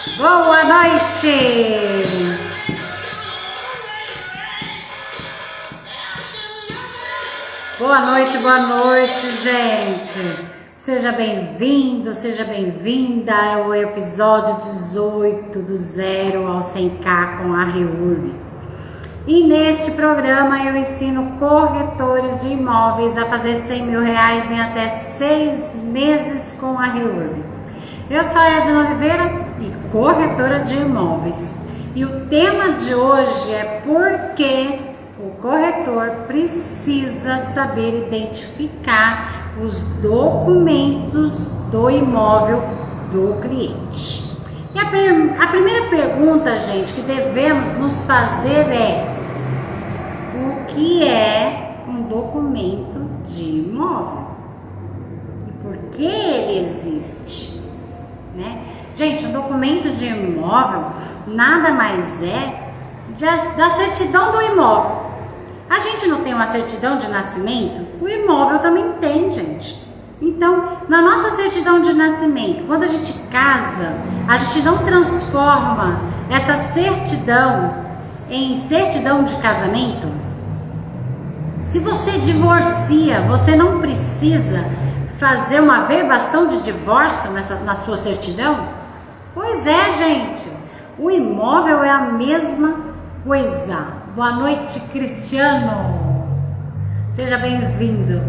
Boa noite! Boa noite, gente! Seja bem-vindo, seja bem-vinda ao episódio 18 do 0 ao 100K com a REURB. E neste programa eu ensino corretores de imóveis a fazer R$100 mil em até 6 meses com a REURB. Eu sou a Edna Oliveira e corretora de imóveis. E o tema de hoje é por que o corretor precisa saber identificar os documentos do imóvel do cliente. E a primeira pergunta, gente, que devemos nos fazer é: o que é um documento de imóvel? E por que ele existe? Né? Gente, um documento de imóvel nada mais é da certidão do imóvel. A gente não tem uma certidão de nascimento? O imóvel também tem, gente. Então, na nossa certidão de nascimento, quando a gente casa, a gente não transforma essa certidão em certidão de casamento? Se você divorcia, você não precisa fazer uma averbação de divórcio na sua certidão? Pois é, gente. O imóvel é a mesma coisa. Boa noite, Cristiano. Seja bem-vindo.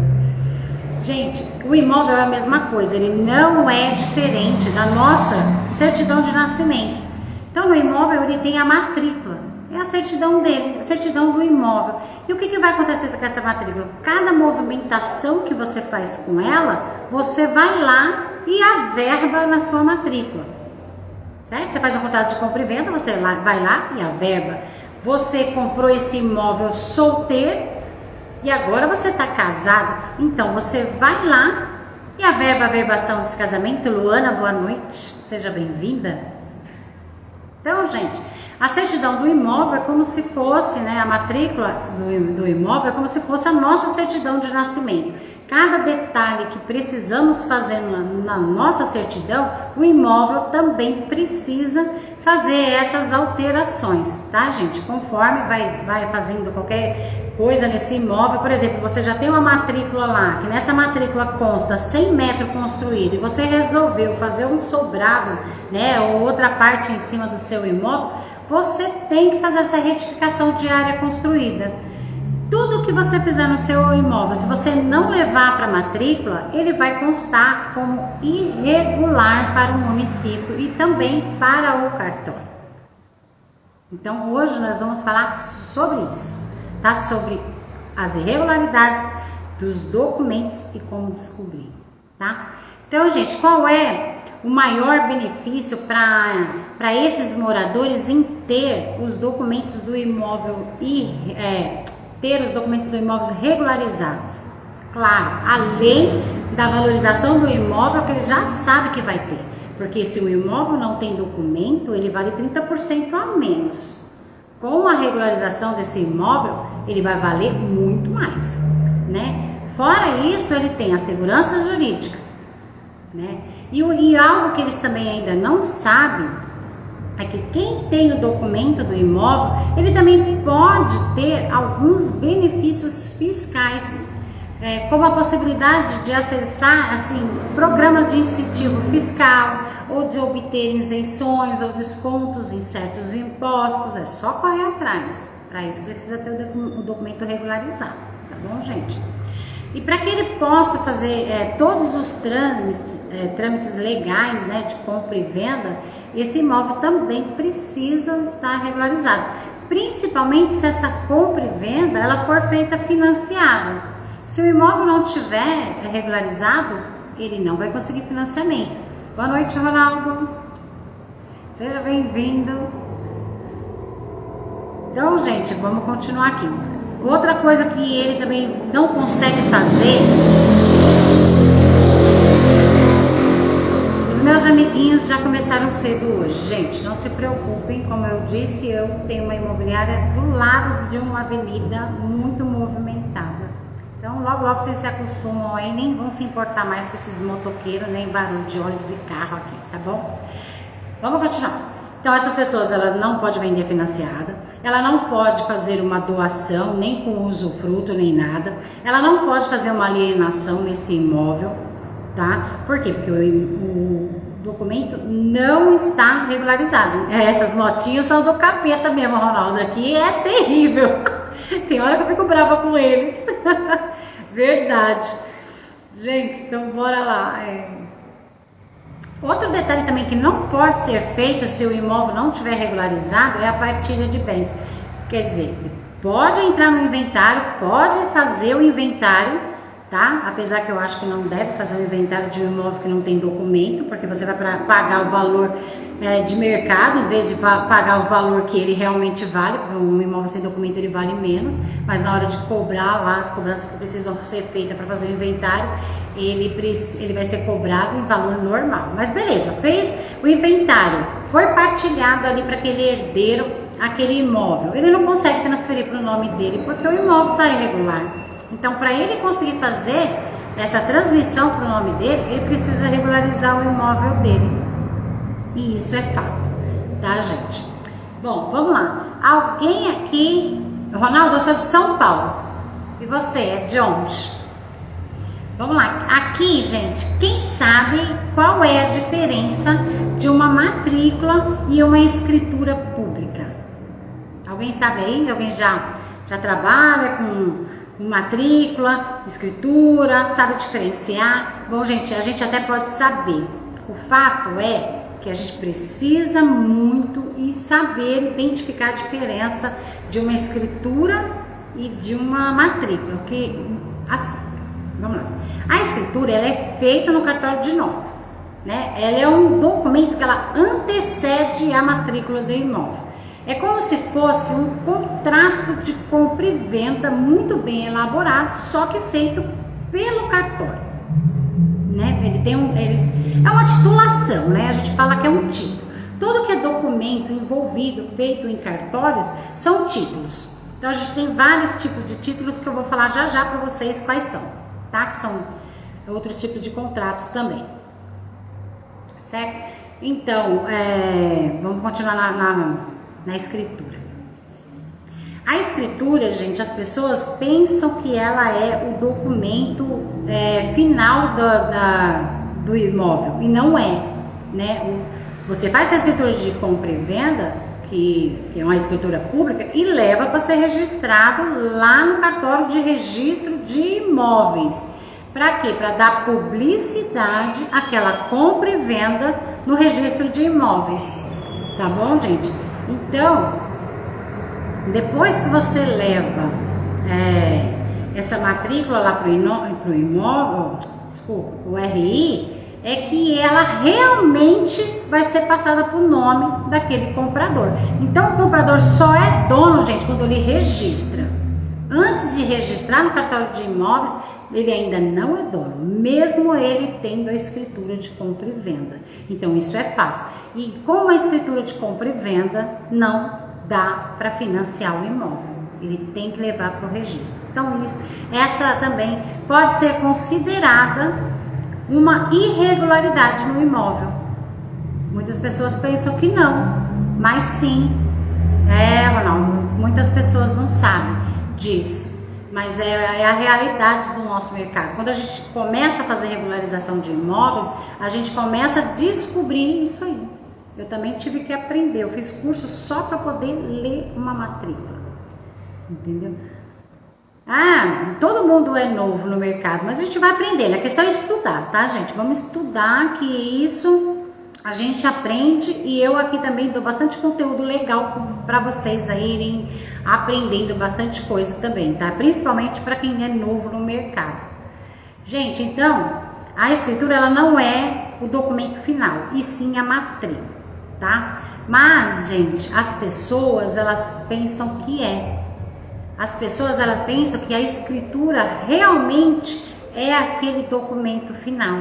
Gente, o imóvel é a mesma coisa. Ele não é diferente da nossa certidão de nascimento. Então, o imóvel ele tem a matrícula. É a certidão dele, a certidão do imóvel. E o que vai acontecer com essa matrícula? Cada movimentação que você faz com ela, você vai lá e averba na sua matrícula. Certo? Você faz um contrato de compra e venda, você vai lá e averba. Você comprou esse imóvel solteiro e agora você está casado. Então, você vai lá e averba a averbação desse casamento. Luana, boa noite. Seja bem-vinda. Então, gente, a certidão do imóvel é como se fosse, né, a matrícula do imóvel é como se fosse a nossa certidão de nascimento. Cada detalhe que precisamos fazer na nossa certidão, o imóvel também precisa fazer essas alterações, tá, gente? Conforme vai fazendo qualquer coisa nesse imóvel, por exemplo, você já tem uma matrícula lá, que nessa matrícula consta 100 metros construído e você resolveu fazer um sobrado, né, ou outra parte em cima do seu imóvel, você tem que fazer essa retificação de área construída. Tudo que você fizer no seu imóvel, se você não levar para a matrícula, ele vai constar como irregular para o município e também para o cartório. Então, hoje nós vamos falar sobre isso, tá? Sobre as irregularidades dos documentos e como descobrir, tá? Então, gente, qual é o maior benefício para esses moradores em ter os documentos do imóvel ter os documentos do imóvel regularizados? Claro, além da valorização do imóvel que ele já sabe que vai ter, porque se o imóvel não tem documento, ele vale 30% a menos. Com a regularização desse imóvel, ele vai valer muito mais, né? Fora isso, ele tem a segurança jurídica, né? E algo que eles também ainda não sabem é que quem tem o documento do imóvel, ele também pode ter alguns benefícios fiscais, como a possibilidade de acessar assim, programas de incentivo fiscal, ou de obter isenções ou descontos em certos impostos. É só correr atrás. Para isso precisa ter o documento regularizado, tá bom, gente? E para que ele possa fazer todos os trâmites legais, né, de compra e venda, esse imóvel também precisa estar regularizado. Principalmente se essa compra e venda ela for feita financiada. Se o imóvel não tiver regularizado, ele não vai conseguir financiamento. Boa noite, Ronaldo. Seja bem-vindo. Então, gente, vamos continuar aqui. Outra coisa que ele também não consegue fazer, os meus amiguinhos já começaram cedo hoje. Gente, não se preocupem, como eu disse, eu tenho uma imobiliária do lado de uma avenida muito movimentada. Então, logo vocês se acostumam aí, nem vão se importar mais com esses motoqueiros, nem barulho de ônibus e carro aqui, tá bom? Vamos continuar. Então, essas pessoas, ela não pode vender financiada, ela não pode fazer uma doação, nem com usufruto, nem nada, ela não pode fazer uma alienação nesse imóvel, tá? Por quê? Porque o documento não está regularizado. Essas motinhas são do capeta mesmo, Ronaldo, aqui é terrível. Tem hora que eu fico brava com eles. Verdade. Gente, então bora lá. Outro detalhe também que não pode ser feito se o imóvel não tiver regularizado é a partilha de bens. Quer dizer, ele pode entrar no inventário, pode fazer o inventário, tá? Apesar que eu acho que não deve fazer o inventário de um imóvel que não tem documento, porque você vai pagar o valor de mercado, em vez de pagar o valor que ele realmente vale, porque um imóvel sem documento ele vale menos, mas na hora de cobrar lá, as cobranças que precisam ser feitas para fazer o inventário, ele vai ser cobrado em valor normal. Mas beleza, fez o inventário, foi partilhado ali para aquele herdeiro, aquele imóvel, ele não consegue transferir para o nome dele, porque o imóvel está irregular. Então, para ele conseguir fazer essa transmissão para o nome dele, ele precisa regularizar o imóvel dele. E isso é fato, tá, gente? Bom, vamos lá. Alguém aqui... Ronaldo, eu sou de São Paulo. E você é de onde? Vamos lá. Aqui, gente, quem sabe qual é a diferença de uma matrícula e uma escritura pública? Alguém sabe aí? Alguém já trabalha com matrícula, escritura, sabe diferenciar? Bom, gente, a gente até pode saber. O fato é que a gente precisa muito e saber identificar a diferença de uma escritura e de uma matrícula. Vamos lá. A escritura, ela é feita no cartório de nota, né? Ela é um documento que ela antecede a matrícula do imóvel. É como se fosse um contrato de compra e venda muito bem elaborado, só que feito pelo cartório, né? É uma titulação, né? A gente fala que é um título. Tudo que é documento envolvido, feito em cartórios, são títulos. Então a gente tem vários tipos de títulos que eu vou falar já para vocês quais são, tá? Que são outros tipos de contratos também, certo? Então, vamos continuar na escritura. A escritura, gente, as pessoas pensam que ela é o documento final do imóvel, e não é, né? Você faz a escritura de compra e venda, que é uma escritura pública, e leva para ser registrado lá no cartório de registro de imóveis. Para quê? Para dar publicidade àquela compra e venda no registro de imóveis. Tá bom, gente? Então, depois que você leva essa matrícula lá para o imóvel, desculpa, o RI, é que ela realmente vai ser passada para o nome daquele comprador. Então, o comprador só é dono, gente, quando ele registra. Antes de registrar no cartório de imóveis, ele ainda não é dono, mesmo ele tendo a escritura de compra e venda. Então, isso é fato. E com a escritura de compra e venda, não dá para financiar o imóvel. Ele tem que levar para o registro. Então, essa também pode ser considerada uma irregularidade no imóvel. Muitas pessoas pensam que não, mas sim. Ronaldo, muitas pessoas não sabem disso, mas é a realidade do nosso mercado. Quando a gente começa a fazer regularização de imóveis, a gente começa a descobrir isso aí. Eu também tive que aprender, eu fiz curso só para poder ler uma matrícula, entendeu? Todo mundo é novo no mercado, mas a gente vai aprender. A questão é estudar, tá, gente? Vamos estudar, que isso a gente aprende, e eu aqui também dou bastante conteúdo legal para vocês aí irem aprendendo bastante coisa também, tá? Principalmente para quem é novo no mercado. Gente, então, a escritura, ela não é o documento final, e sim a matrícula, tá? Mas, gente, as pessoas, elas pensam que é. As pessoas, elas pensam que a escritura realmente é aquele documento final,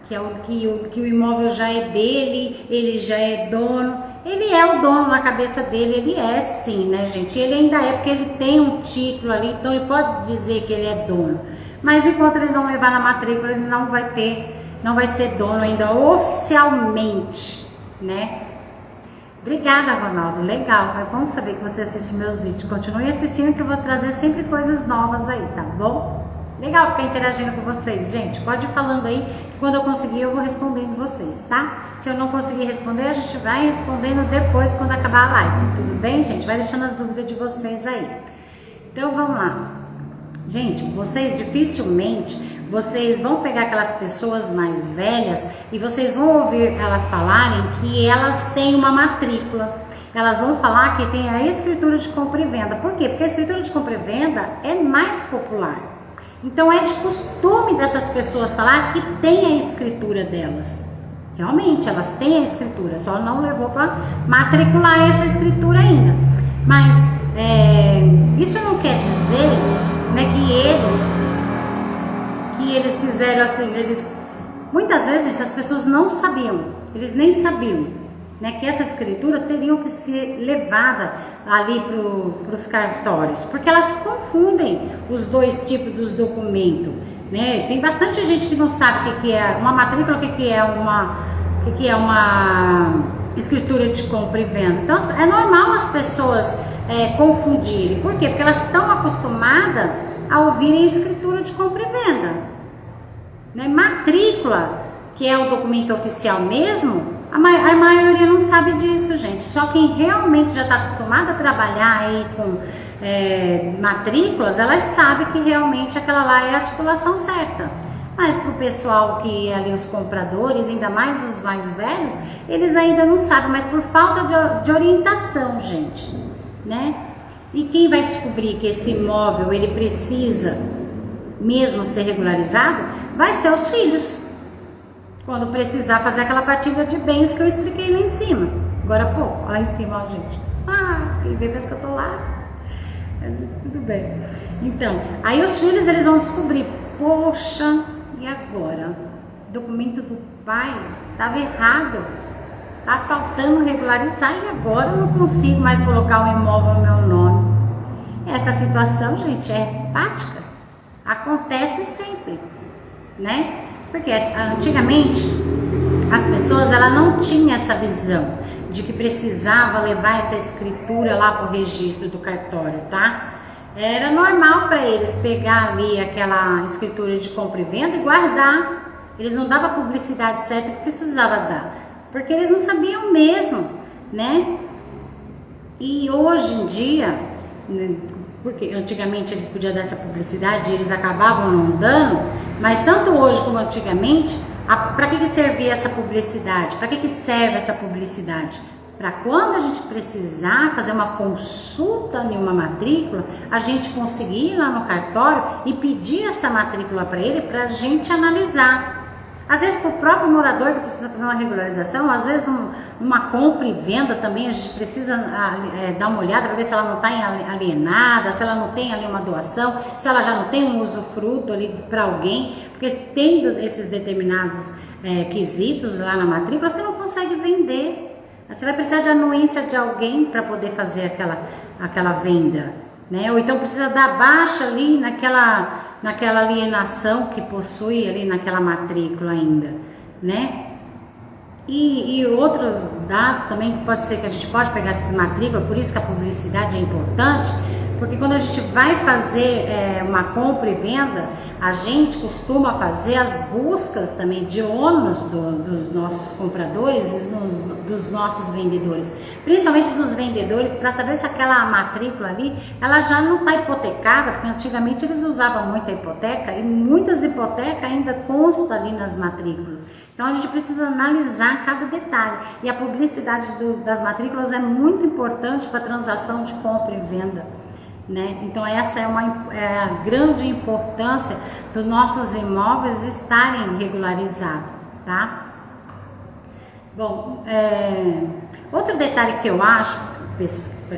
que é que o imóvel já é dele, ele já é dono. Ele é o dono na cabeça dele, ele é sim, né, gente? Ele ainda é, porque ele tem um título ali, então ele pode dizer que ele é dono. Mas enquanto ele não levar na matrícula, ele não vai ser dono ainda oficialmente, né? Obrigada, Ronaldo, legal, é bom saber que você assiste meus vídeos, continue assistindo que eu vou trazer sempre coisas novas aí, tá bom? Legal ficar interagindo com vocês, gente, pode ir falando aí, que quando eu conseguir eu vou respondendo vocês, tá? Se eu não conseguir responder, a gente vai respondendo depois, quando acabar a live, tudo bem, gente? Vai deixando as dúvidas de vocês aí. Então, vamos lá. Gente, vocês dificilmente, vocês vão pegar aquelas pessoas mais velhas e vocês vão ouvir elas falarem que elas têm uma matrícula. Elas vão falar que tem a escritura de compra e venda. Por quê? Porque a escritura de compra e venda é mais popular. Então é de costume dessas pessoas falar que tem a escritura delas. Realmente, elas têm a escritura, só não levou para matricular essa escritura ainda. Mas isso não quer dizer, né, que eles fizeram assim, muitas vezes as pessoas não sabiam, eles nem sabiam, né, que essa escritura teriam que ser levada ali para os cartórios, porque elas confundem os dois tipos dos documentos, né? Tem bastante gente que não sabe o que é uma matrícula, o que é uma escritura de compra e venda. Então é normal as pessoas confundirem. Por quê? Porque elas estão acostumadas a ouvirem escritura de compra e venda, né? Matrícula, que é o documento oficial mesmo, a maioria não sabe disso, gente. Só quem realmente já está acostumado a trabalhar aí com matrículas, elas sabem que realmente aquela lá é a titulação certa. Mas para o pessoal que é ali, os compradores, ainda mais os mais velhos, eles ainda não sabem, mas por falta de orientação, gente, né? E quem vai descobrir que esse imóvel, ele precisa mesmo ser regularizado, vai ser os filhos. Quando precisar fazer aquela partilha de bens que eu expliquei lá em cima. Agora, pô, lá em cima, ó, gente. Quem vê pensa que eu tô lá. Mas, tudo bem. Então, aí os filhos, eles vão descobrir, poxa, e agora? O documento do pai estava errado. Tá faltando regularizar e agora eu não consigo mais colocar o imóvel no meu nome. Essa situação, gente, é fática. Acontece sempre, né? Porque antigamente as pessoas, ela não tinham essa visão de que precisava levar essa escritura lá para o registro do cartório, tá? Era normal para eles pegar ali aquela escritura de compra e venda e guardar. Eles não davam a publicidade certa que precisava dar, porque eles não sabiam mesmo, né? E hoje em dia, porque antigamente eles podiam dar essa publicidade e eles acabavam não dando, mas tanto hoje como antigamente, para que servia essa publicidade? Para que serve essa publicidade? Para quando a gente precisar fazer uma consulta em uma matrícula, a gente conseguir ir lá no cartório e pedir essa matrícula para ele, para a gente analisar. Às vezes para o próprio morador que precisa fazer uma regularização, às vezes numa compra e venda também a gente precisa dar uma olhada para ver se ela não está alienada, se ela não tem ali uma doação, se ela já não tem um usufruto ali para alguém, porque tendo esses determinados quesitos lá na matrícula, você não consegue vender. Você vai precisar de anuência de alguém para poder fazer aquela venda, né? Ou então precisa dar baixa ali naquela alienação que possui ali naquela matrícula ainda, né? E outros dados também que pode ser que a gente pode pegar essas matrículas, por isso que a publicidade é importante, porque quando a gente vai fazer uma compra e venda, a gente costuma fazer as buscas também de ônus dos nossos compradores e dos nossos vendedores, principalmente dos vendedores, para saber se aquela matrícula ali, ela já não está hipotecada, porque antigamente eles usavam muita hipoteca e muitas hipotecas ainda constam ali nas matrículas. Então a gente precisa analisar cada detalhe, e a publicidade das matrículas é muito importante para a transação de compra e venda, né? Então essa é a grande importância dos nossos imóveis estarem regularizados, tá? Bom, outro detalhe que eu acho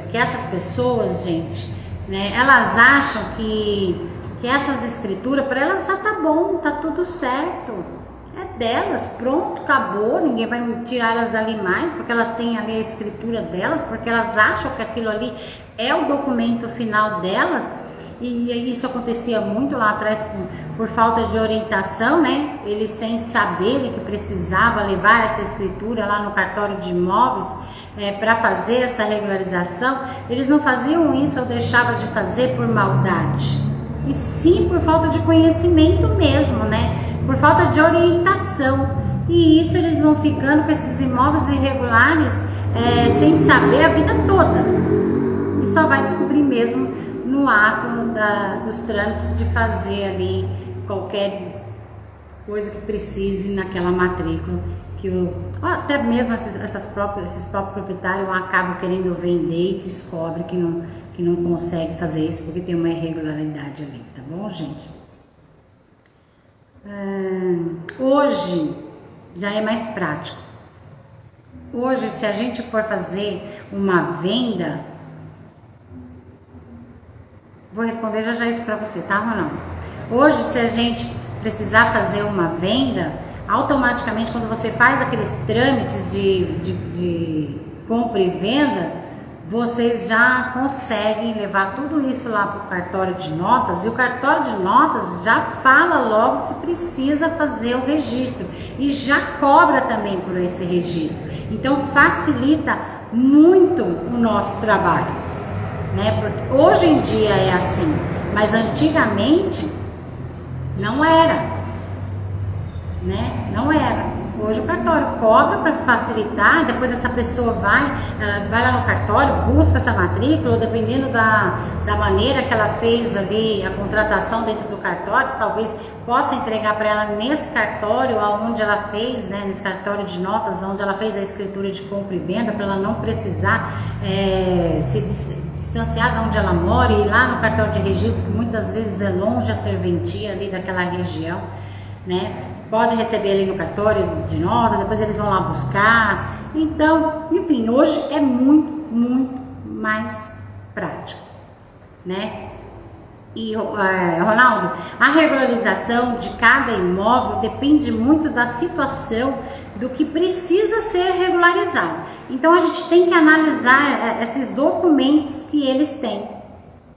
que essas pessoas, gente, né, elas acham que essas escrituras, para elas já tá bom, tá tudo certo, é delas, pronto, acabou, ninguém vai tirar elas dali mais, porque elas têm ali a escritura delas, porque elas acham que aquilo ali é o documento final delas. E isso acontecia muito lá atrás por falta de orientação, né? Eles sem saberem que precisava levar essa escritura lá no cartório de imóveis para fazer essa regularização, eles não faziam isso ou deixavam de fazer por maldade, e sim por falta de conhecimento mesmo, né? Por falta de orientação. E isso eles vão ficando com esses imóveis irregulares sem saber a vida toda. E só vai descobrir mesmo no ato dos trâmites de fazer ali qualquer coisa que precise naquela matrícula. Até mesmo esses próprios proprietários acabam querendo vender e descobre que não consegue fazer isso porque tem uma irregularidade ali, tá bom, gente? Hoje já é mais prático. Hoje, se a gente for fazer uma venda, vou responder já isso para você, tá, Ronaldo? Hoje, se a gente precisar fazer uma venda, automaticamente, quando você faz aqueles trâmites de compra e venda, vocês já conseguem levar tudo isso lá para o cartório de notas, e o cartório de notas já fala logo que precisa fazer o registro e já cobra também por esse registro. Então facilita muito o nosso trabalho, né? Porque hoje em dia é assim, mas antigamente não era, né? Não era. Hoje o cartório cobra para facilitar, depois essa pessoa vai lá no cartório, busca essa matrícula, ou dependendo da maneira que ela fez ali a contratação dentro do cartório, talvez possa entregar para ela nesse cartório onde ela fez, né, nesse cartório de notas, onde ela fez a escritura de compra e venda, para ela não precisar se distanciar de onde ela mora e ir lá no cartório de registro, que muitas vezes é longe a serventia ali daquela região, né? Pode receber ali no cartório de nota, depois eles vão lá buscar. Então, enfim, hoje é muito, muito mais prático, né? E, Ronaldo, a regularização de cada imóvel depende muito da situação do que precisa ser regularizado. Então, a gente tem que analisar esses documentos que eles têm.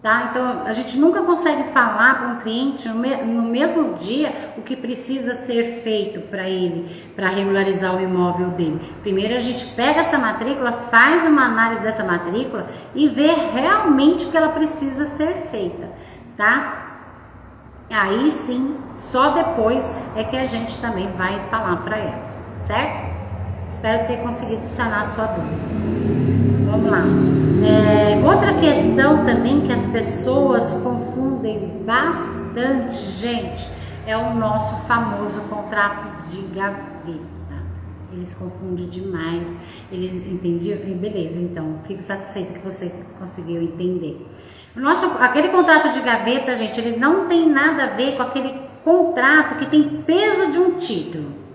Tá? Então, a gente nunca consegue falar para um cliente no mesmo dia o que precisa ser feito para ele, para regularizar o imóvel dele. Primeiro a gente pega essa matrícula, faz uma análise dessa matrícula e vê realmente o que ela precisa ser feita, tá? Aí sim, só depois é que a gente também vai falar para elas, certo? Espero ter conseguido sanar a sua dúvida. Vamos lá. Outra questão também que as pessoas confundem bastante, gente, é o nosso famoso contrato de gaveta. Eles confundem demais. Eles entendiam? Beleza, então, fico satisfeita que você conseguiu entender. Aquele contrato de gaveta, gente, ele não tem nada a ver com aquele contrato que tem peso de um título.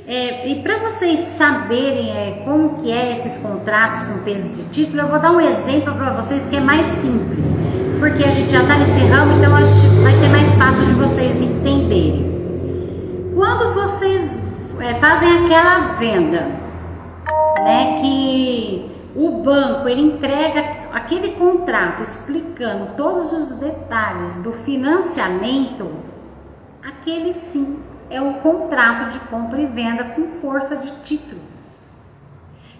E para vocês saberem como que é esses contratos com peso de título, eu vou dar um exemplo para vocês que é mais simples, porque a gente já está nesse ramo, então vai ser mais fácil de vocês entenderem. Quando vocês fazem aquela venda, né, que o banco ele entrega aquele contrato explicando todos os detalhes do financiamento, aquele sim é um contrato de compra e venda com força de título.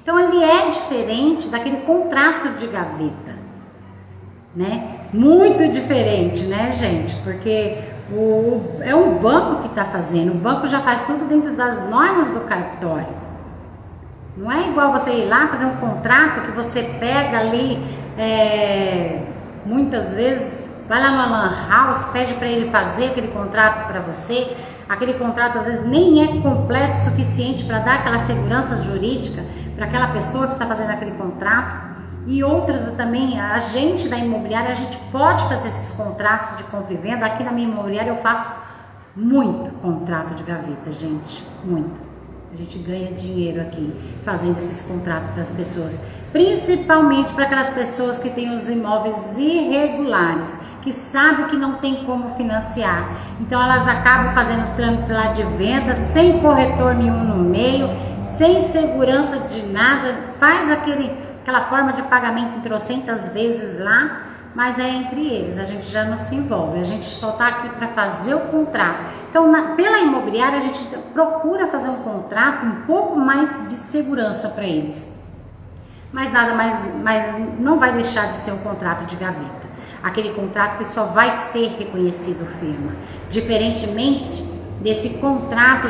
Então ele é diferente daquele contrato de gaveta, né? Muito diferente, né, gente? Porque é um banco que está fazendo, o banco já faz tudo dentro das normas do cartório. Não é igual você ir lá fazer um contrato que você pega ali, muitas vezes, vai lá no Lan House, pede para ele fazer aquele contrato para você. Aquele contrato às vezes nem é completo o suficiente para dar aquela segurança jurídica para aquela pessoa que está fazendo aquele contrato. E outros também, a gente da imobiliária, a gente pode fazer esses contratos de compra e venda. Aqui na minha imobiliária eu faço muito contrato de gaveta, gente, muito. A gente ganha dinheiro aqui fazendo esses contratos para as pessoas, principalmente para aquelas pessoas que têm os imóveis irregulares, que sabem que não tem como financiar. Então elas acabam fazendo os trâmites lá de venda, sem corretor nenhum no meio, sem segurança de nada, faz aquela forma de pagamento em trocentas vezes lá, mas é entre eles, a gente já não se envolve, a gente só está aqui para fazer o contrato. Então, pela imobiliária, a gente procura fazer um contrato um pouco mais de segurança para eles. Mas nada mais, não vai deixar de ser um contrato de gaveta. Aquele contrato que só vai ser reconhecido firma. Diferentemente desse contrato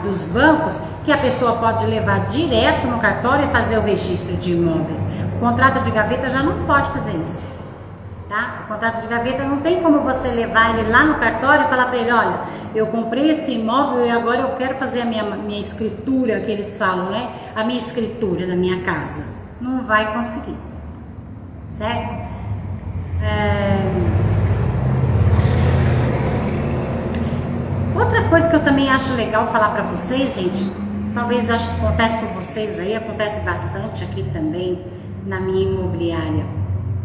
dos bancos, que a pessoa pode levar direto no cartório e fazer o registro de imóveis. O contrato de gaveta já não pode fazer isso. Tá? O contrato de gaveta não tem como você levar ele lá no cartório e falar para ele, olha, eu comprei esse imóvel e agora eu quero fazer a minha escritura, que eles falam, né? A minha escritura da minha casa. Não vai conseguir, certo? Outra coisa que eu também acho legal falar para vocês, gente, talvez acho que acontece com vocês aí, acontece bastante aqui também na minha imobiliária,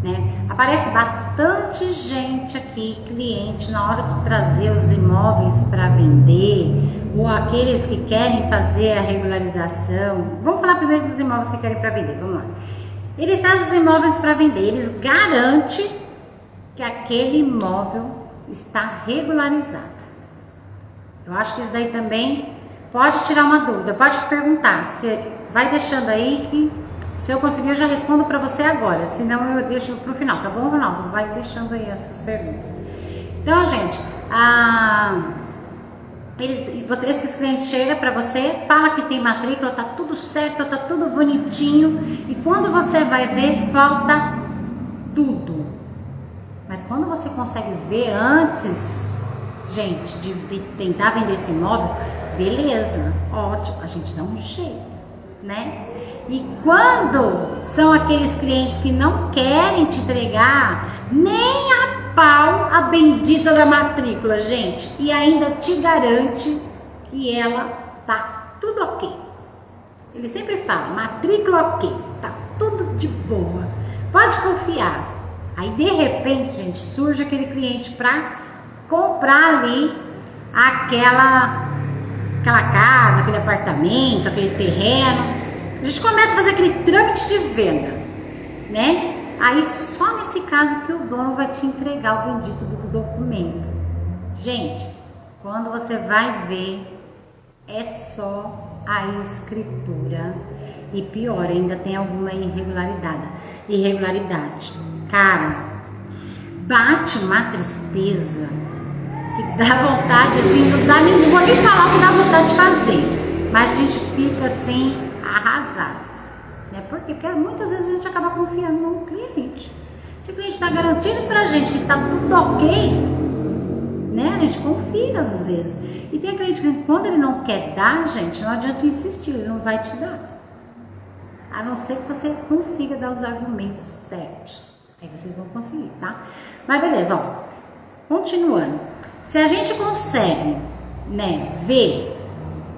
né? Aparece bastante gente aqui, cliente, na hora de trazer os imóveis para vender, ou aqueles que querem fazer a regularização. Vamos falar primeiro dos imóveis que querem para vender, vamos lá. Eles trazem os imóveis para vender, eles garantem que aquele imóvel está regularizado. Eu acho que isso daí também pode tirar uma dúvida, pode perguntar, vai deixando aí que se eu conseguir eu já respondo para você agora, senão eu deixo para o final, tá bom, Ronaldo? Vai deixando aí as suas perguntas. Então, gente, esses clientes chegam para você, fala que tem matrícula, tá tudo certo, tá tudo bonitinho, e quando você vai ver, falta tudo. Mas quando você consegue ver antes, gente, de tentar vender esse imóvel, beleza, ótimo, a gente dá um jeito, né? E quando são aqueles clientes que não querem te entregar nem a pau a bendita da matrícula, gente, e ainda te garante que ela tá tudo ok. Ele sempre fala, matrícula ok, tá tudo de boa, pode confiar. Aí de repente, gente, surge aquele cliente para comprar ali aquela casa, aquele apartamento, aquele terreno. A gente começa a fazer aquele trâmite de venda, né? Aí só nesse caso que o dono vai te entregar o bendito do documento. Gente, quando você vai ver, é só a escritura. E pior, ainda tem alguma irregularidade. Cara, bate uma tristeza que dá vontade, assim, não vou nem falar o que dá vontade de fazer, mas a gente fica assim, arrasado, né? Por quê? Porque muitas vezes a gente acaba confiando no cliente. Se o cliente está garantindo pra gente que tá tudo ok, né? A gente confia às vezes. E tem cliente que quando ele não quer dar, gente, não adianta insistir, ele não vai te dar. A não ser que você consiga dar os argumentos certos. Aí vocês vão conseguir, tá? Mas beleza, ó. Continuando. Se a gente consegue, né, ver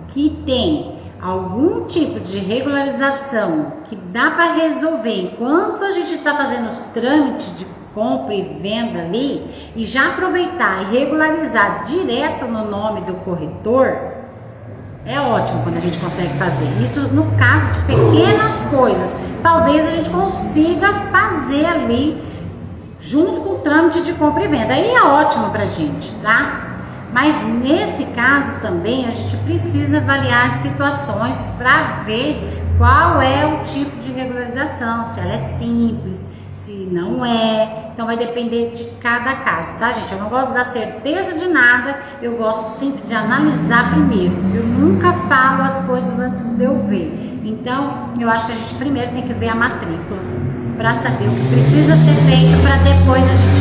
que tem algum tipo de regularização que dá para resolver enquanto a gente está fazendo os trâmites de compra e venda ali, e já aproveitar e regularizar direto no nome do corretor, é ótimo quando a gente consegue fazer. Isso no caso de pequenas coisas, talvez a gente consiga fazer ali junto com o trâmite de compra e venda. Aí é ótimo pra gente, tá? Mas nesse caso também a gente precisa avaliar as situações para ver qual é o tipo de regularização, se ela é simples, se não é. Então vai depender de cada caso, tá, gente? Eu não gosto de dar certeza de nada, eu gosto sempre de analisar primeiro. Eu nunca falo as coisas antes de eu ver. Então eu acho que a gente primeiro tem que ver a matrícula para saber o que precisa ser feito, para depois a gente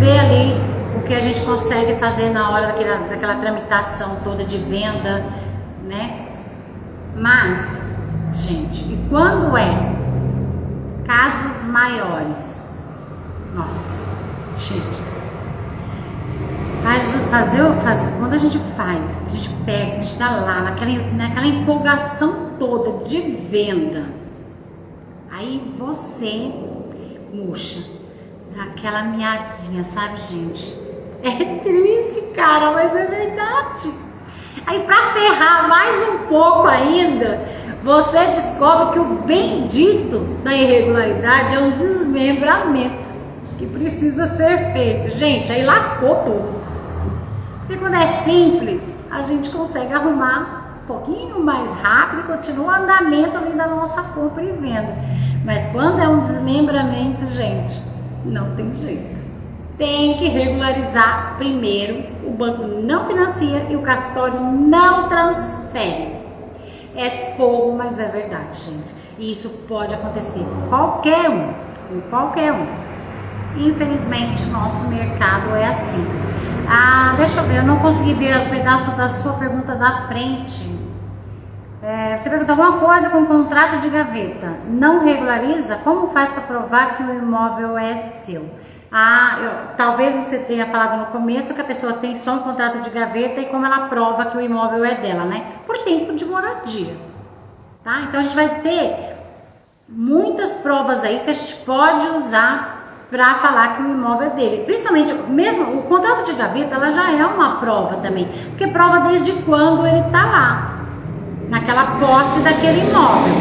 ver ali o que a gente consegue fazer na hora daquela tramitação toda de venda, né? Mas, gente, e quando é casos maiores, nossa, gente, quando a gente pega, a gente tá lá naquela empolgação toda de venda, aí você murcha, dá aquela miadinha, sabe, gente? É triste, cara, mas é verdade. Aí pra ferrar mais um pouco ainda, você descobre que o bendito da irregularidade é um desmembramento. que precisa ser feito. Gente, aí lascou tudo. Porque quando é simples, a gente consegue arrumar um pouquinho mais rápido e continua o andamento ali da nossa compra e venda. Mas quando é um desmembramento, gente, não tem jeito. Tem que regularizar primeiro, o banco não financia e o cartório não transfere. É fogo, mas é verdade, gente. E isso pode acontecer com qualquer um, Infelizmente, nosso mercado é assim. Deixa eu ver, eu não consegui ver o pedaço da sua pergunta da frente. Você perguntou alguma coisa com contrato de gaveta. Não regulariza? Como faz para provar que o imóvel é seu? Talvez você tenha falado no começo que a pessoa tem só um contrato de gaveta e como ela prova que o imóvel é dela, né? Por tempo de moradia, tá? Então a gente vai ter muitas provas aí que a gente pode usar para falar que o imóvel é dele. Principalmente, mesmo o contrato de gaveta, ela já é uma prova também, porque prova desde quando ele tá lá, naquela posse daquele imóvel.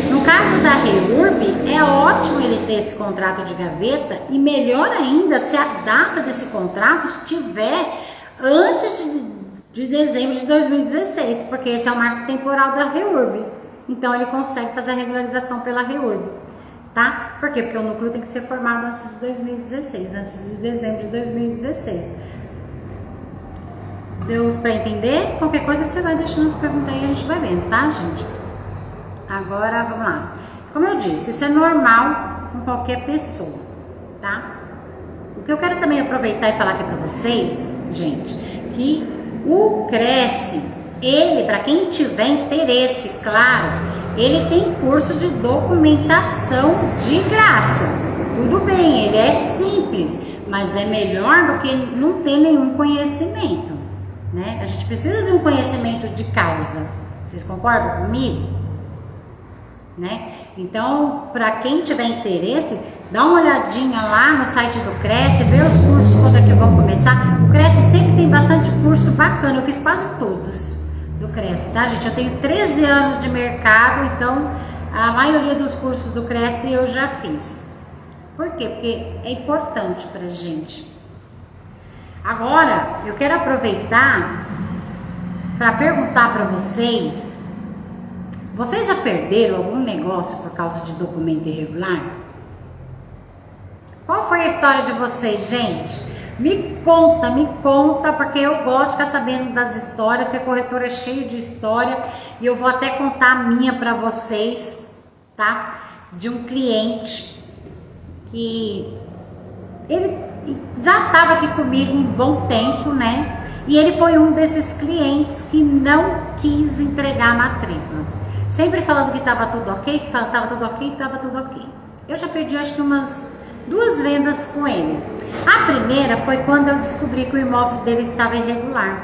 No caso da REURB, é ótimo ele ter esse contrato de gaveta e melhor ainda se a data desse contrato estiver antes de dezembro de 2016, porque esse é o marco temporal da REURB. Então ele consegue fazer a regularização pela REURB, tá? Por quê? Porque o núcleo tem que ser formado antes de 2016, antes de dezembro de 2016. Deu para entender? Qualquer coisa você vai deixando as perguntas aí e a gente vai vendo, tá, gente? Agora, vamos lá. Como eu disse, isso é normal com qualquer pessoa, tá? O que eu quero também aproveitar e falar aqui para vocês, gente, que o Cresce, ele, para quem tiver interesse, claro, ele tem curso de documentação de graça. Tudo bem, ele é simples, mas é melhor do que não ter nenhum conhecimento, né? A gente precisa de um conhecimento de causa. Vocês concordam comigo? Né? Então, para quem tiver interesse, dá uma olhadinha lá no site do Cresce, vê os cursos quando é que vão começar. O Cresce sempre tem bastante curso bacana, eu fiz quase todos do Cresce, tá, gente? Eu tenho 13 anos de mercado, então a maioria dos cursos do Cresce eu já fiz. Por quê? Porque é importante pra gente. Agora, eu quero aproveitar para perguntar para vocês: vocês já perderam algum negócio por causa de documento irregular? Qual foi a história de vocês, gente? Me conta, porque eu gosto de ficar sabendo das histórias, porque corretor é cheio de história, e eu vou até contar a minha para vocês, tá? De um cliente que ele já estava aqui comigo um bom tempo, né? E ele foi um desses clientes que não quis entregar a matrícula. Sempre falando que estava tudo ok, que estava tudo ok, estava tudo ok. Eu já perdi acho que umas 2 vendas com ele. A primeira foi quando eu descobri que o imóvel dele estava irregular.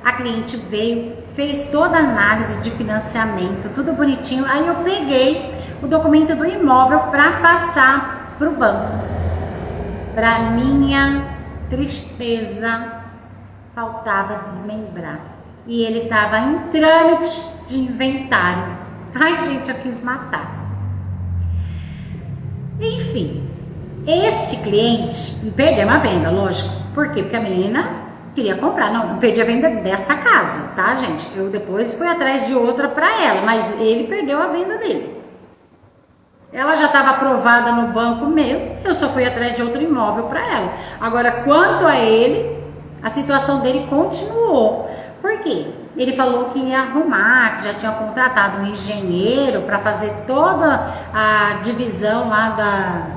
A cliente veio, fez toda a análise de financiamento, tudo bonitinho. Aí eu peguei o documento do imóvel para passar para o banco. Para minha tristeza, faltava desmembrar. E ele estava em trâmite de inventário. Ai, gente, eu quis matar. Enfim, este cliente perdeu uma venda, lógico. Por quê? Porque a menina queria comprar. Não perdi a venda dessa casa, tá, gente? Eu depois fui atrás de outra para ela, mas ele perdeu a venda dele. Ela já estava aprovada no banco mesmo, eu só fui atrás de outro imóvel para ela. Agora, quanto a ele, a situação dele continuou. Por quê? Ele falou que ia arrumar, que já tinha contratado um engenheiro para fazer toda a divisão lá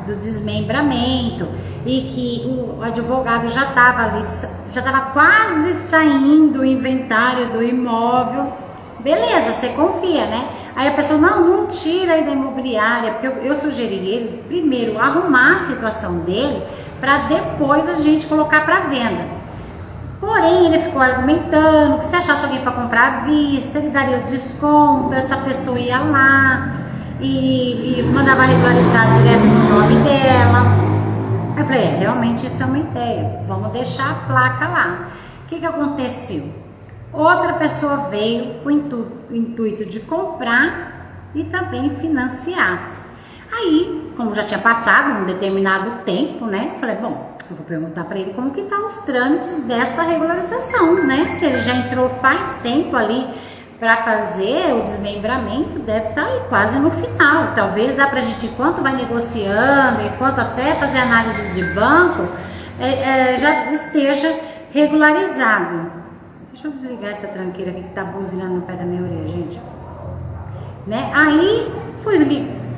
do desmembramento e que o advogado já estava ali, já estava quase saindo o inventário do imóvel. Beleza, você confia, né? Aí a pessoa, não tira aí da imobiliária, porque eu sugeri ele primeiro arrumar a situação dele para depois a gente colocar para venda. Porém, ele ficou argumentando que se achasse alguém para comprar à vista, ele daria o desconto, essa pessoa ia lá e mandava regularizar direto no nome dela. Eu falei, realmente isso é uma ideia, vamos deixar a placa lá. O que aconteceu? Outra pessoa veio com o intuito de comprar e também financiar. Aí, como já tinha passado um determinado tempo, né, falei, bom, eu vou perguntar para ele como que tá os trâmites dessa regularização, né, se ele já entrou faz tempo ali para fazer o desmembramento, deve estar aí quase no final. Talvez dá pra gente, enquanto vai negociando, enquanto até fazer análise de banco, já esteja regularizado. Deixa eu desligar essa tranqueira aqui que tá buzinando no pé da minha orelha, gente. Né? Aí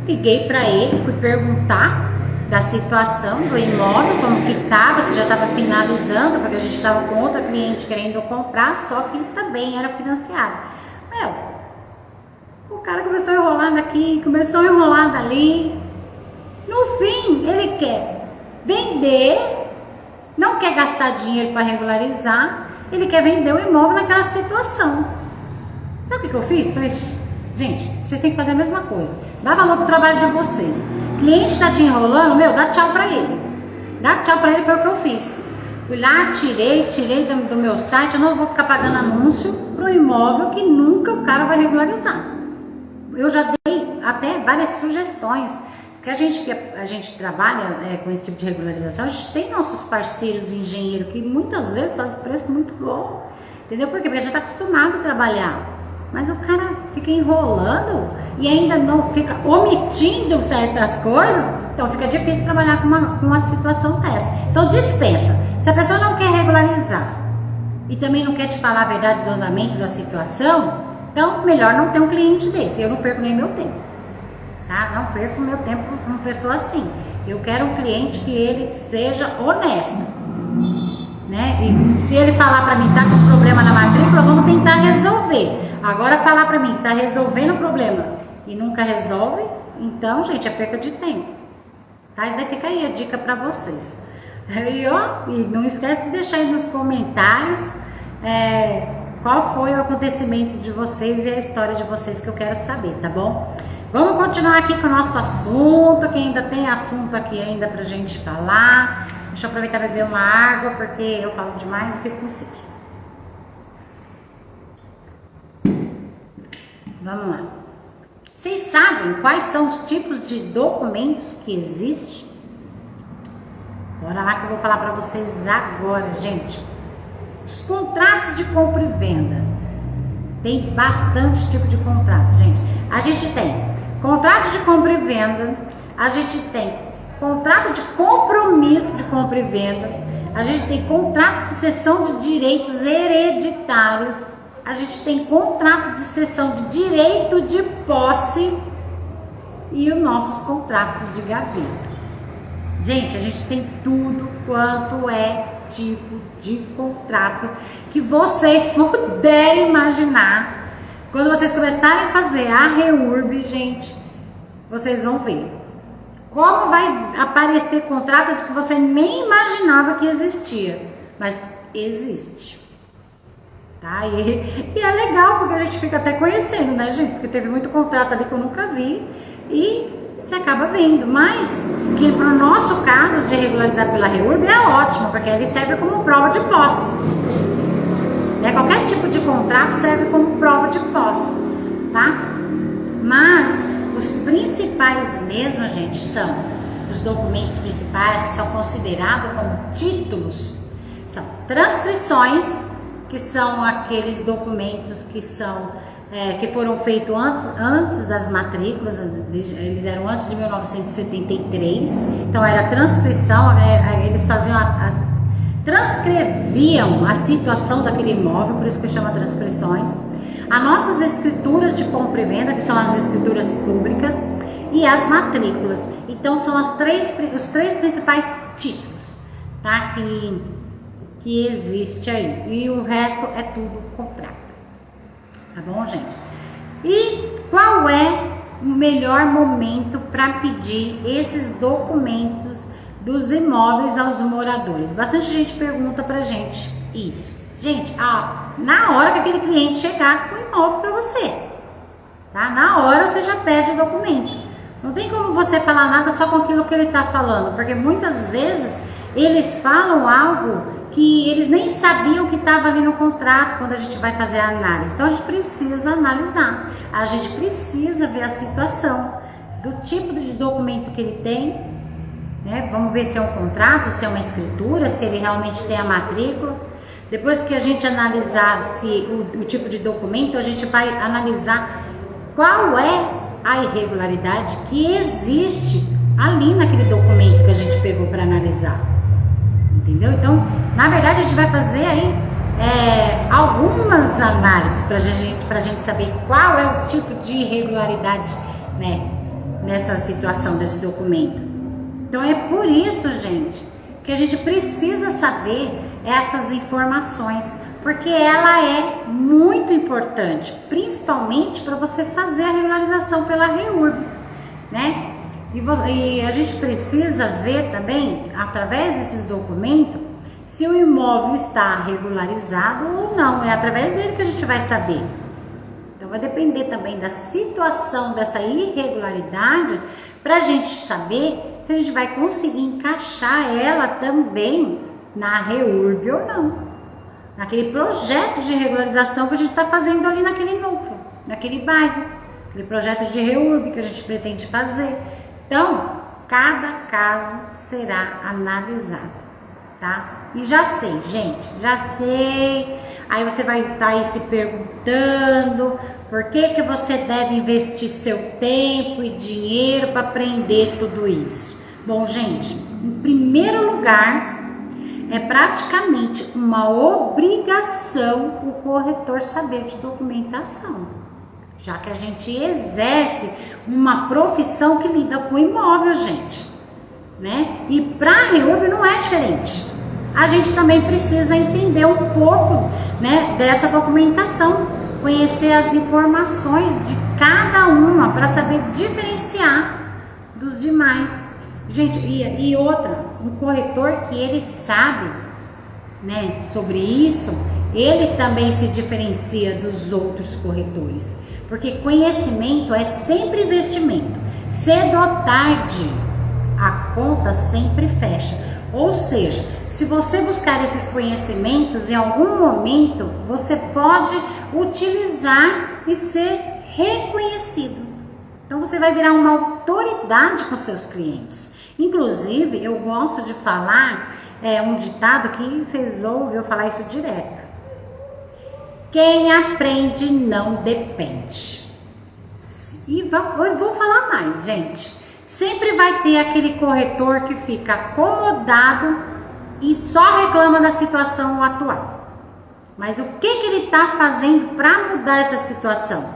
liguei para ele, fui perguntar da situação do imóvel, como que estava, se já estava finalizando, porque a gente estava com outra cliente querendo comprar, só que ele também era financiado. O cara começou a enrolar daqui, começou a enrolar dali. No fim, ele quer vender, não quer gastar dinheiro para regularizar, ele quer vender o imóvel naquela situação. Sabe o que eu fiz? Falei, gente, vocês têm que fazer a mesma coisa. Dá valor pro trabalho de vocês. Cliente está te enrolando, dá tchau para ele. Dá tchau para ele, foi o que eu fiz. Fui lá, tirei do meu site, eu não vou ficar pagando anúncio pro imóvel que nunca o cara vai regularizar. Eu já dei até várias sugestões, porque a gente trabalha com esse tipo de regularização, a gente tem nossos parceiros engenheiros que muitas vezes fazem preço muito bom, entendeu? Porque a gente está acostumado a trabalhar, mas o cara fica enrolando e ainda não fica omitindo certas coisas, então fica difícil trabalhar com uma situação dessa. Então dispensa. Se a pessoa não quer regularizar e também não quer te falar a verdade do andamento da situação, então melhor não ter um cliente desse. Eu não perco nem meu tempo, tá? Não perco meu tempo com uma pessoa assim. Eu quero um cliente que ele seja honesto, né? E se ele falar para mim tá com problema na matrícula, vamos tentar resolver. Agora falar para mim que tá resolvendo o problema e nunca resolve, então, gente, é perca de tempo. Tá? Isso daí fica aí a dica para vocês. E não esquece de deixar aí nos comentários qual foi o acontecimento de vocês e a história de vocês, que eu quero saber, tá bom? Vamos continuar aqui com o nosso assunto, que ainda tem assunto aqui ainda pra gente falar. Deixa eu aproveitar e beber uma água, porque eu falo demais e fico com sede. Vamos lá. Vocês sabem quais são os tipos de documentos que existem? Bora lá que eu vou falar para vocês agora, gente. Os contratos de compra e venda. Tem bastante tipo de contrato, gente. A gente tem contrato de compra e venda, a gente tem contrato de compromisso de compra e venda, a gente tem contrato de cessão de direitos hereditários, a gente tem contrato de cessão de direito de posse e os nossos contratos de gaveta. Gente, a gente tem tudo quanto é tipo de contrato que vocês puderem imaginar. Quando vocês começarem a fazer a REURB, gente, vocês vão ver como vai aparecer contrato que você nem imaginava que existia, mas existe. Tá? E é legal, porque a gente fica até conhecendo, né, gente? Porque teve muito contrato ali que eu nunca vi e você acaba vendo. Mas que para o nosso caso de regularizar pela REURB é ótimo, porque ele serve como prova de posse. Qualquer tipo de contrato serve como prova de posse, tá? Mas os principais mesmo, gente, são os documentos principais que são considerados como títulos. São transcrições, que são aqueles documentos que são que foram feitos antes das matrículas, eles eram antes de 1973, então era transcrição, eles faziam transcreviam a situação daquele imóvel, por isso que chama transcrições. As nossas escrituras de compra e venda, que são as escrituras públicas, e as matrículas. Então são os três principais títulos, tá? Que existe aí. E o resto é tudo contrato. Tá bom, gente? E qual é o melhor momento para pedir esses documentos dos imóveis aos moradores? Bastante gente pergunta pra gente isso. Gente, na hora que aquele cliente chegar com o imóvel para você, tá? Na hora você já pede o documento. Não tem como você falar nada só com aquilo que ele tá falando, porque muitas vezes eles falam algo que eles nem sabiam que estava ali no contrato quando a gente vai fazer a análise. Então a gente precisa analisar, a gente precisa ver a situação. do tipo de documento que ele tem, né? Vamos ver se é um contrato, se é uma escritura, se ele realmente tem a matrícula. Depois que a gente analisar se o tipo de documento, a gente vai analisar qual é a irregularidade que existe ali naquele documento que a gente pegou para analisar. Entendeu? Então, na verdade, a gente vai fazer aí algumas análises para a gente saber qual é o tipo de irregularidade, né, nessa situação desse documento. Então, é por isso, gente, que a gente precisa saber essas informações, porque ela é muito importante, principalmente para você fazer a regularização pela REURB, né? E a gente precisa ver também, através desses documentos, se o imóvel está regularizado ou não. É através dele que a gente vai saber. Então vai depender também da situação dessa irregularidade para a gente saber se a gente vai conseguir encaixar ela também na REURB ou não. Naquele projeto de regularização que a gente está fazendo ali naquele núcleo, naquele bairro. Aquele projeto de REURB que a gente pretende fazer. Então, cada caso será analisado, tá? E já sei, gente, já sei. Aí você vai estar aí se perguntando por que você deve investir seu tempo e dinheiro para aprender tudo isso. Bom, gente, em primeiro lugar, é praticamente uma obrigação o corretor saber de documentação, já que a gente exerce uma profissão que lida com imóvel, gente, né? E para a REURB não é diferente. A gente também precisa entender um pouco, né, dessa documentação, conhecer as informações de cada uma para saber diferenciar dos demais. Gente, e outra, um corretor que ele sabe, né, sobre isso, ele também se diferencia dos outros corretores, porque conhecimento é sempre investimento. Cedo ou tarde, a conta sempre fecha. Ou seja, se você buscar esses conhecimentos, em algum momento você pode utilizar e ser reconhecido. Então você vai virar uma autoridade com seus clientes. Inclusive, eu gosto de falar um ditado que vocês ouvem eu falar isso direto. Quem aprende não depende. E eu vou falar mais, gente. Sempre vai ter aquele corretor que fica acomodado e só reclama da situação atual. Mas o que ele está fazendo para mudar essa situação?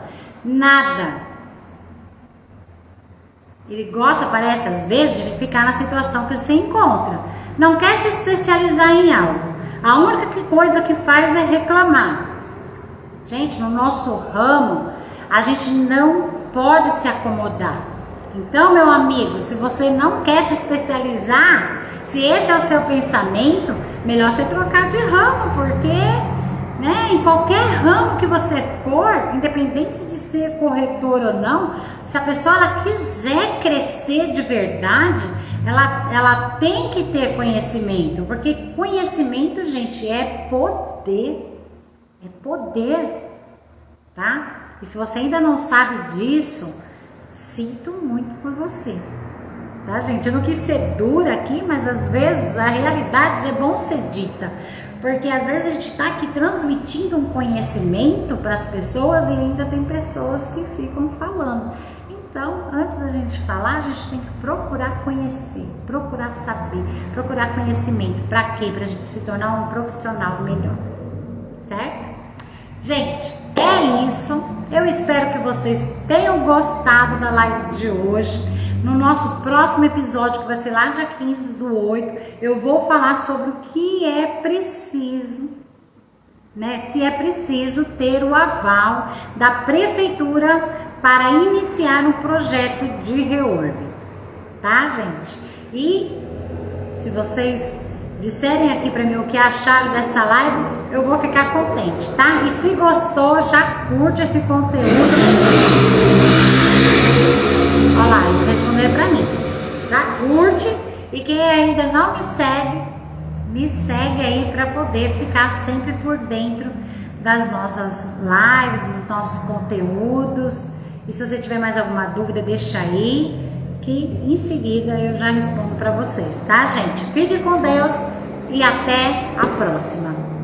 Nada. Ele gosta, parece, às vezes, de ficar na situação que você encontra. Não quer se especializar em algo. A única coisa que faz é reclamar. Gente, no nosso ramo, a gente não pode se acomodar. Então, meu amigo, se você não quer se especializar, se esse é o seu pensamento, melhor você trocar de ramo, porque, né, em qualquer ramo que você for, independente de ser corretor ou não, se a pessoa ela quiser crescer de verdade, ela tem que ter conhecimento, porque conhecimento, gente, é poder. É poder, tá? E se você ainda não sabe disso, sinto muito por você, tá, gente? Eu não quis ser dura aqui, mas às vezes a realidade é bom ser dita, porque às vezes a gente está aqui transmitindo um conhecimento para as pessoas e ainda tem pessoas que ficam falando. Então, antes da gente falar, a gente tem que procurar conhecer, procurar saber, procurar conhecimento. Para quê? Para a gente se tornar um profissional melhor. Certo? Gente, é isso. Eu espero que vocês tenham gostado da live de hoje. No nosso próximo episódio, que vai ser lá dia 15/8, eu vou falar sobre o que é preciso, né? Se é preciso ter o aval da prefeitura para iniciar um projeto de REURB, tá, gente? E se vocês disserem aqui para mim o que acharam dessa live, eu vou ficar contente, tá? E se gostou, já curte esse conteúdo. Olha lá, eles responderam para mim. Já curte, e quem ainda não me segue aí para poder ficar sempre por dentro das nossas lives, dos nossos conteúdos E se você tiver mais alguma dúvida, deixa aí, que em seguida eu já respondo para vocês, tá, gente? Fique com Deus e até a próxima.